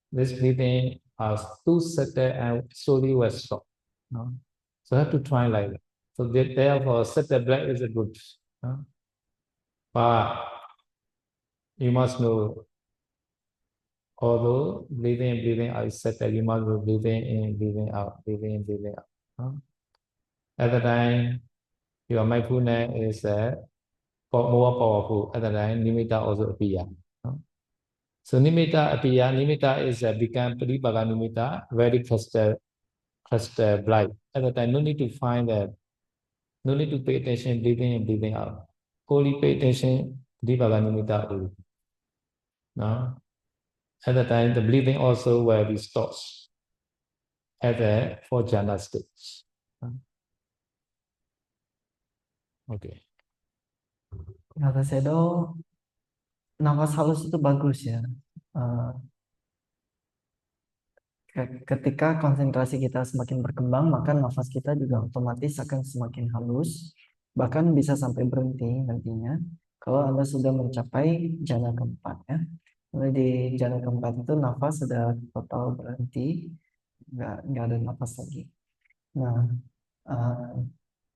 this breathing is too subtle and slowly will stop. No? So you have to try like that. So therefore, subtle breath is a good. No? But you must know, although breathing in, breathing out is subtle, you must know breathing in, breathing out, breathing in, breathing out. No? At the time, your mindfulness is more powerful. At the time, nimitta also appear. No? So nimitta is become paribaga nimitta, very crystal bright. At the time, no need to find that, no need to pay attention breathing in, breathing out. Only pay attention paribaga nimitta only. No? At the time, the breathing also will be stopped at the four jhana stage. Okay. Kata Sedo, nafas halus itu bagus ya. Ketika konsentrasi kita semakin berkembang, maka nafas kita juga otomatis akan semakin halus, bahkan bisa sampai berhenti nantinya kalau Anda sudah mencapai jana keempat ya. Lalu di jana keempat itu nafas sudah total berhenti, nggak ada nafas lagi. Nah,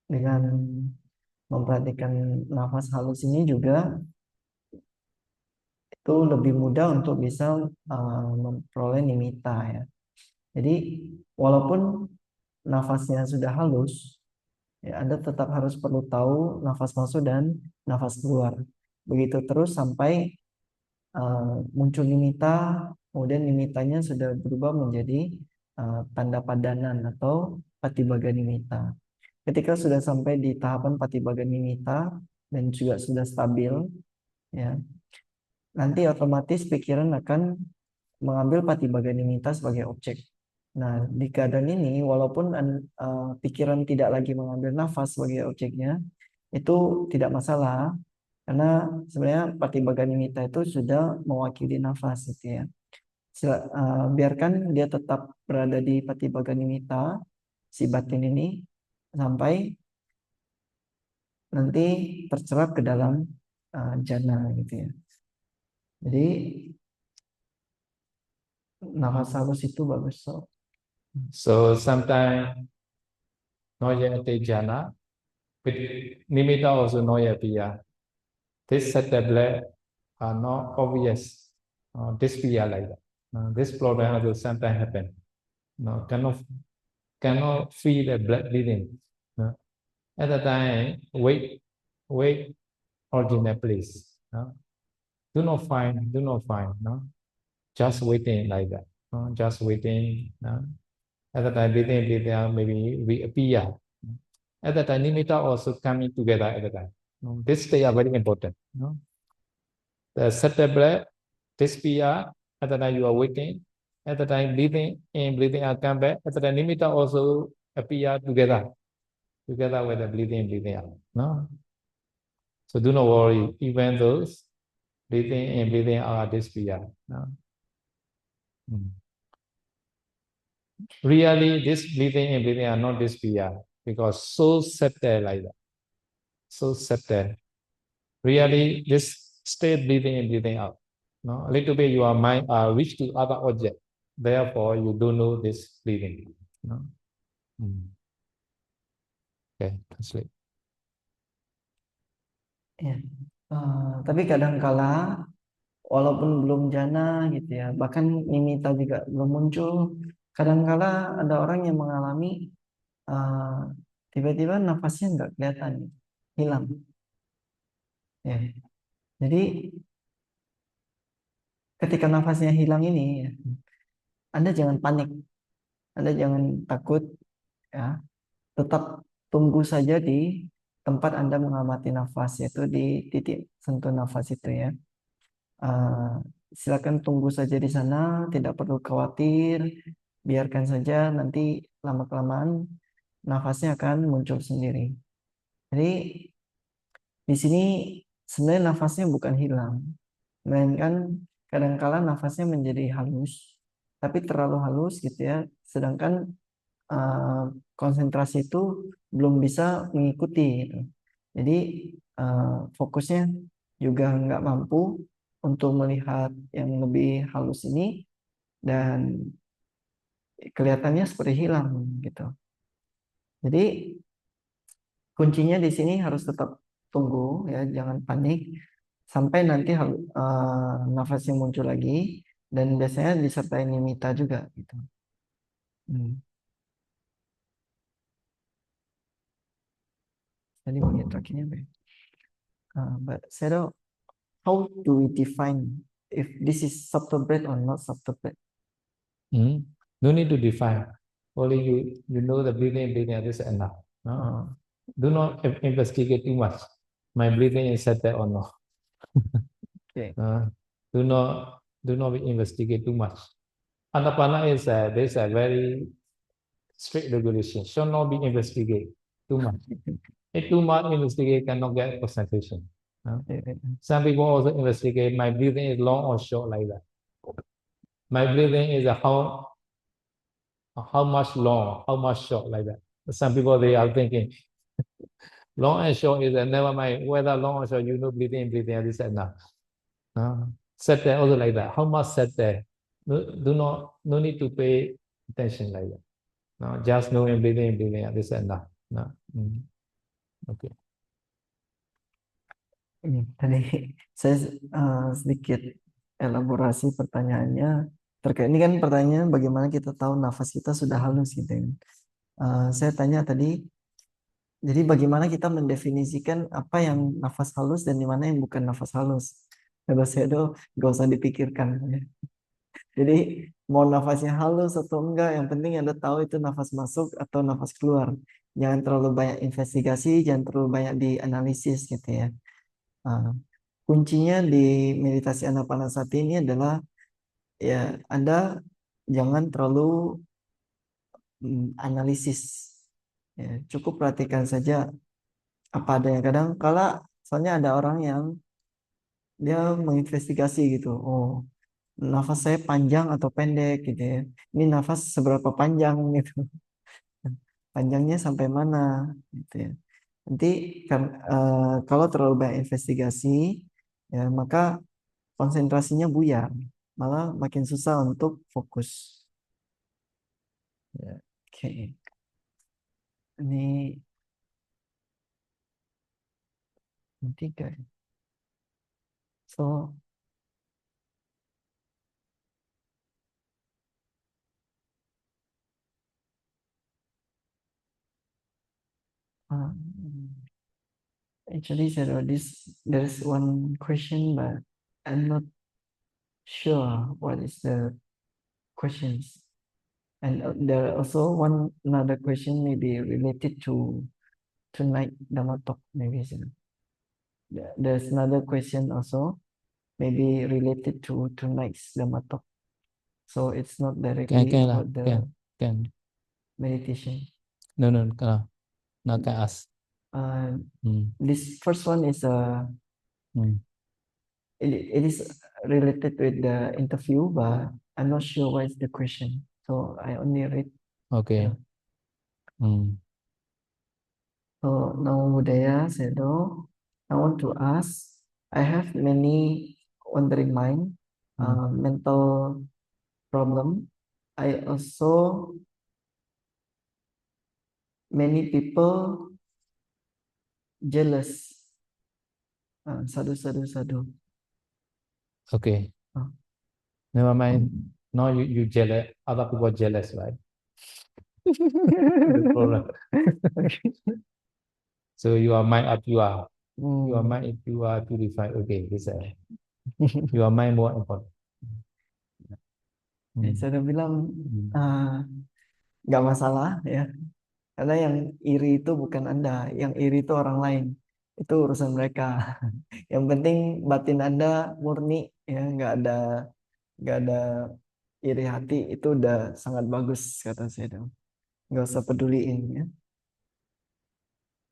dengan memperhatikan nafas halus ini juga itu lebih mudah untuk bisa memperoleh nimitta ya. Jadi walaupun nafasnya sudah halus, ya, Anda tetap harus perlu tahu nafas masuk dan nafas keluar. Begitu terus sampai muncul nimitta, kemudian nimittanya sudah berubah menjadi tanda padanan atau patibaga nimitta. Ketika sudah sampai di tahapan patibaga nimitta dan juga sudah stabil, ya, nanti otomatis pikiran akan mengambil patibaga nimitta sebagai objek. Nah, di keadaan ini, walaupun pikiran tidak lagi mengambil nafas sebagai objeknya, itu tidak masalah, karena sebenarnya patibaga nimitta itu sudah mewakili nafas, gitu ya. Biarkan dia tetap berada di patibaga nimitta, si batin ini, sampai nanti tercerap ke dalam jana, gitu ya. Jadi nafas halus itu bagus. So sometimes Noya Ate Jhana, with Nimitta also Noya Piya. This setup are not obvious. This Piya like that. This problem also sometimes happen. No, cannot feel the blood bleeding. No. At the time, wait original place. No. Do not find. No. Just waiting like that. No. Just waiting. No. At the time, breathing out, maybe we appear. At the time, nimitta also coming together at the time. No. This they are very important. No. The set breath, this PR, at the time you are waking, at the time breathing in, breathing out, come back, at the time nimitta also appear together with the breathing out. No? So do not worry, even those breathing in, breathing out are this PR. No? Really, this breathing in, breathing out, not this PR, because so subtle like that. So subtle. Really, this state breathing in, breathing out. No? A little bit your mind reach to other object. Therefore, you don't know this breathing. No? Okay, translate. Ya. Tapi kadangkala walaupun belum jana gitu ya, bahkan nimitta juga belum muncul, kadangkala ada orang yang mengalami tiba-tiba nafasnya nggak kelihatan, hilang. Ya. Jadi ketika nafasnya hilang ini, ya, Anda jangan panik, Anda jangan takut, ya, tetap tunggu saja di tempat Anda mengamati nafas, yaitu di titik sentuh nafas itu ya. Silakan tunggu saja di sana, tidak perlu khawatir, biarkan saja nanti lama-kelamaan nafasnya akan muncul sendiri. Jadi di sini sebenarnya nafasnya bukan hilang, melainkan kadangkala nafasnya menjadi halus, tapi terlalu halus gitu ya, sedangkan konsentrasi itu belum bisa mengikuti gitu. Jadi fokusnya juga nggak mampu untuk melihat yang lebih halus ini, dan kelihatannya seperti hilang gitu. Jadi kuncinya di sini harus tetap tunggu ya, jangan panik sampai nanti nafasnya muncul lagi, dan biasanya disertai nimitta juga gitu. Tadi begitu akhirnya. But Sero, how do we define if this is subtle breath or not subtle breath? No need to define. Only you know the breathing, this is enough. No? Do not investigate too much. My breathing is set there or not. Okay. Do not investigate too much. Anapana is there's a very strict regulation. Should not be investigated too much. If too much investigate cannot get concentration. Some people also investigate my breathing is long or short like that. My breathing is how much long, how much short like that. Some people they are thinking long and short is never mind whether long or short, you know breathing, this and that. Set there also like that. How much set there? No need to pay attention like that. No, just knowing breathing, this and that. No. Okay. Tadi saya sedikit elaborasi pertanyaannya terkait ini kan pertanyaannya bagaimana kita tahu nafas kita sudah halus gitu ya. Saya tanya tadi, jadi bagaimana kita mendefinisikan apa yang nafas halus dan di mana yang bukan nafas halus. Kalau saya tuh gak usah dipikirkan. Ya. Jadi mau nafasnya halus atau enggak, yang penting Anda tahu itu nafas masuk atau nafas keluar. Jangan terlalu banyak investigasi, jangan terlalu banyak dianalisis gitu ya. Uh, Kuncinya di meditasi anapanasati ini adalah ya Anda jangan terlalu analisis. Ya, cukup perhatikan saja apa adanya. Kadang kala soalnya ada orang yang dia menginvestigasi gitu. Oh, nafas saya panjang atau pendek gitu ya. Ini nafas seberapa panjang gitu. Panjangnya sampai mana gitu ya. Nanti kan kalau terlalu banyak investigasi ya maka konsentrasinya buyar. Malah makin susah untuk fokus. Ya, oke. Ini tiga. So, um, actually, there's one question, but I'm not sure what is the questions. And there also one another question maybe related to tonight Dhamma talk maybe. So there's another question also maybe related to tonight's Dhamma talk. So it's not directly about the can. meditation. No, not can ask. This first one is it is related with the interview, but I'm not sure what is the question. So I only read. Okay. So now Budaya Sedo, I want to ask, I have many wandering mind, mental problem. I also many people jealous. Sadu. Okay. Never mind. Now you jealous. Other people jealous, right? The problem. So your mind up, your mind if you are purified. Okay, this your mind more important. Saya udah bilang nggak masalah ya, karena yang iri itu bukan Anda, yang iri itu orang lain, itu urusan mereka. Yang penting batin Anda murni ya, nggak ada iri hati, itu udah sangat bagus kata saya dong. Nggak usah peduliin ya.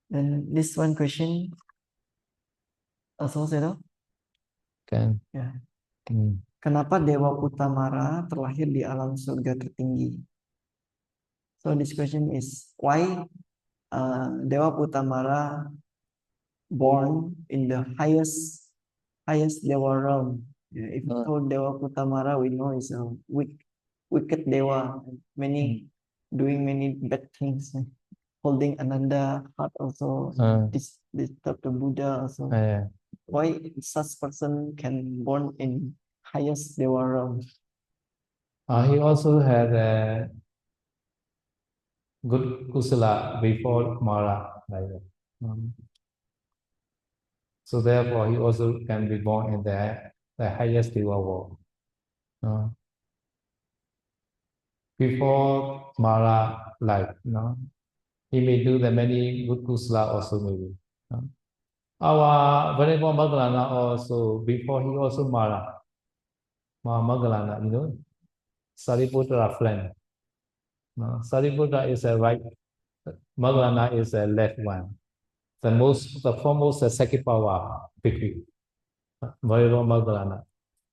Dan this one question also saya dong. Kan. Ya. Kenapa Dewa Utamara terlahir di alam surga tertinggi? So this question is why Dewa Utamara born in the highest Dewa realm. If we call Dewa Utamara, we know is a wicked Dewa, doing many bad things, holding Ananda heart also, disturb the Buddha also. Why such person can born in highest Dewa realm? He also had a good kusala before Mara, like that. So therefore, he also can be born in the highest Deva world. Before Mara life, he may do the many good kusala also maybe. Our Venerable Magdalena also, before he also Mara, Magdalena, Sariputta friend. Sariputta is a right, Magdalena is a left one. The foremost, the second power, Bhikkhu, Venerable Magdalena.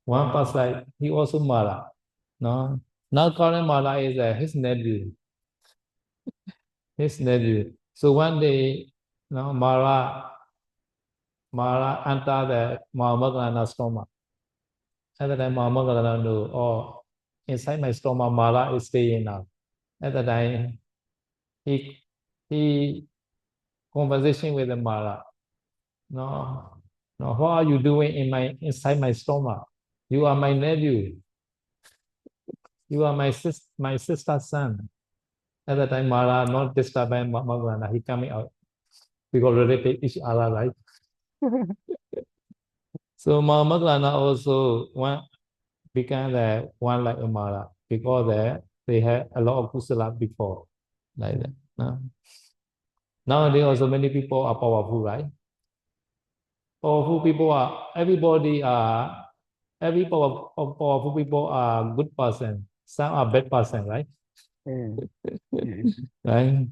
One past life, he also Mara. No? Now current Mara is his nephew. His nephew. So one day, Mara entered the Magdalena's stomach. At the time, Magdalena knew, oh, inside my stomach, Mara is staying now. At the time, he conversation with the Mara. No, what are you doing inside my stomach? You are my nephew. You are my sister's son. At that time, Mara not disturbed by Moggallana. He coming out because related each other, right? So Moggallana also became the one like Mara because they had a lot of kusala before, like that. No? Nowadays also many people are powerful, right? Powerful people are every powerful people are good person. Some are bad person, right? Iya, iya. Right?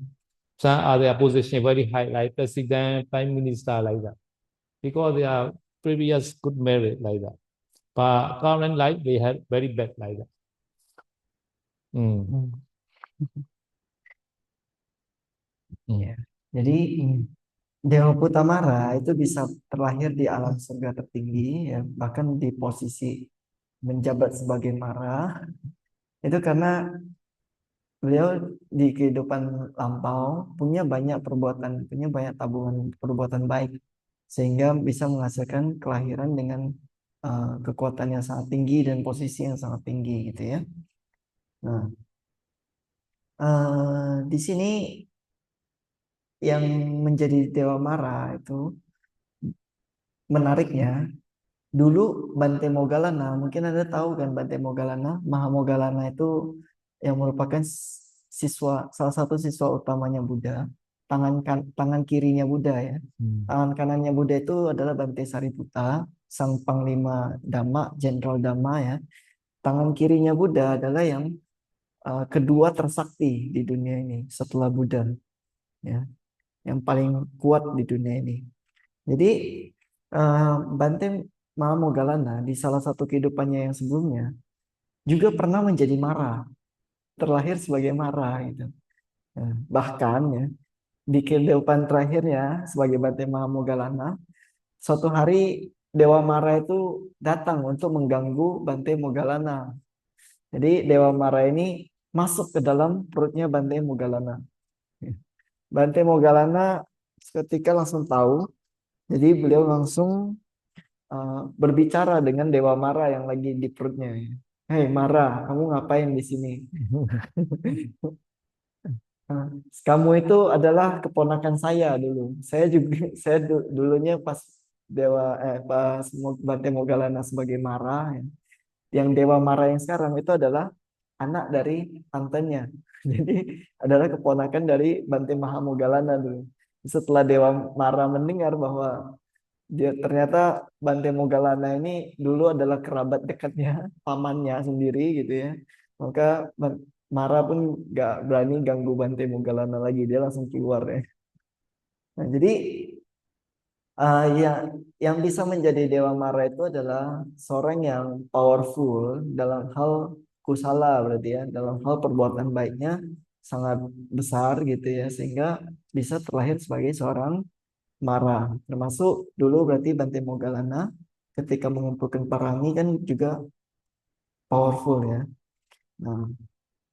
Some are their position very high, like president, prime minister, like that, because they are previous good merit, like that. But current life they have very bad, like that. Mm. Hmm, Mm. ya. Jadi Dewa Putamara itu bisa terlahir di alam surga tertinggi, ya, bahkan di posisi menjabat sebagai Mara. Itu karena beliau di kehidupan lampau punya banyak tabungan perbuatan baik, sehingga bisa menghasilkan kelahiran dengan kekuatan yang sangat tinggi dan posisi yang sangat tinggi gitu ya. Nah, di sini yang menjadi Dewa Mara itu menariknya, dulu Bante Moggallana, mungkin Anda tahu kan Bante Moggallana, Maha Moggallana itu yang merupakan salah satu siswa utamanya Buddha, tangan kirinya Buddha ya. Mm. Tangan kanannya Buddha itu adalah Bante Sariputta, sang panglima Dhamma, Jenderal Dhamma ya. Tangan kirinya Buddha adalah yang kedua tersakti di dunia ini setelah Buddha ya, yang paling kuat di dunia ini. Jadi Bante Mahamoggallana di salah satu kehidupannya yang sebelumnya juga pernah menjadi Mara, terlahir sebagai Mara gitu. Nah, bahkan ya di kehidupan terakhirnya sebagai Bante Mahamoggallana, suatu hari Dewa Mara itu datang untuk mengganggu Bante Moggallana. Jadi Dewa Mara ini masuk ke dalam perutnya Bante Moggallana. Bante Moggallana seketika langsung tahu, jadi beliau langsung berbicara dengan Dewa Mara yang lagi di perutnya. Hei Mara, kamu ngapain di sini? Kamu itu adalah keponakan saya dulu. Saya juga, dulunya pas pas Bante Moggallana sebagai Mara, ya. Yang Dewa Mara yang sekarang itu adalah anak dari tantenya. Jadi adalah keponakan dari Bante Mahamoggallana dulu. Setelah Dewa Mara mendengar bahwa dia ternyata Bante Moggallana ini dulu adalah kerabat dekatnya pamannya sendiri gitu ya, maka Mara pun gak berani ganggu Bante Moggallana lagi, dia langsung keluar ya. Nah, jadi ya yang bisa menjadi Dewa Mara itu adalah seorang yang powerful dalam hal kusala, berarti ya dalam hal perbuatan baiknya sangat besar gitu ya, sehingga bisa terlahir sebagai seorang Mara. Termasuk dulu berarti Bante Moggallana ketika mengumpulkan perangi kan juga powerful ya. Nah,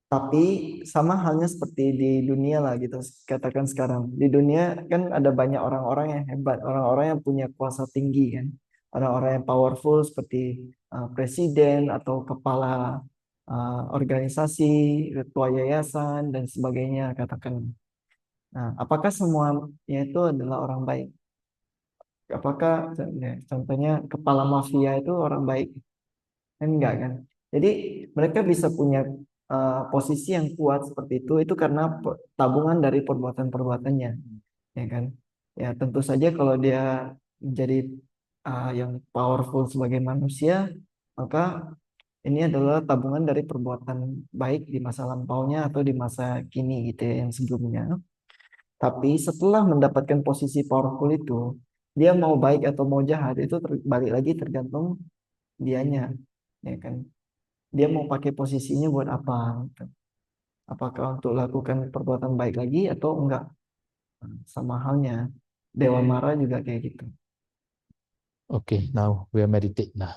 tapi sama halnya seperti di dunia lah gitu. Katakan sekarang di dunia kan ada banyak orang-orang yang hebat, orang-orang yang punya kuasa tinggi kan. Orang-orang yang powerful seperti presiden atau kepala organisasi, ketua yayasan dan sebagainya katakan. Nah, apakah semuanya itu adalah orang baik? Apakah ya, contohnya kepala mafia itu orang baik? Kan enggak kan? Jadi mereka bisa punya posisi yang kuat seperti itu karena tabungan dari perbuatan-perbuatannya, ya kan? Ya tentu saja kalau dia menjadi yang powerful sebagai manusia, maka ini adalah tabungan dari perbuatan baik di masa lampaunya atau di masa kini gitu ya, yang sebelumnya. Tapi setelah mendapatkan posisi powerful itu, dia mau baik atau mau jahat itu balik lagi tergantung dianya, ya kan? Dia mau pakai posisinya buat apa? Gitu. Apakah untuk lakukan perbuatan baik lagi atau enggak? Sama halnya Dewa Mara juga kayak gitu. Okay, now we are meditate now.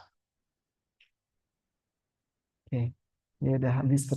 Oke, dia udah habis.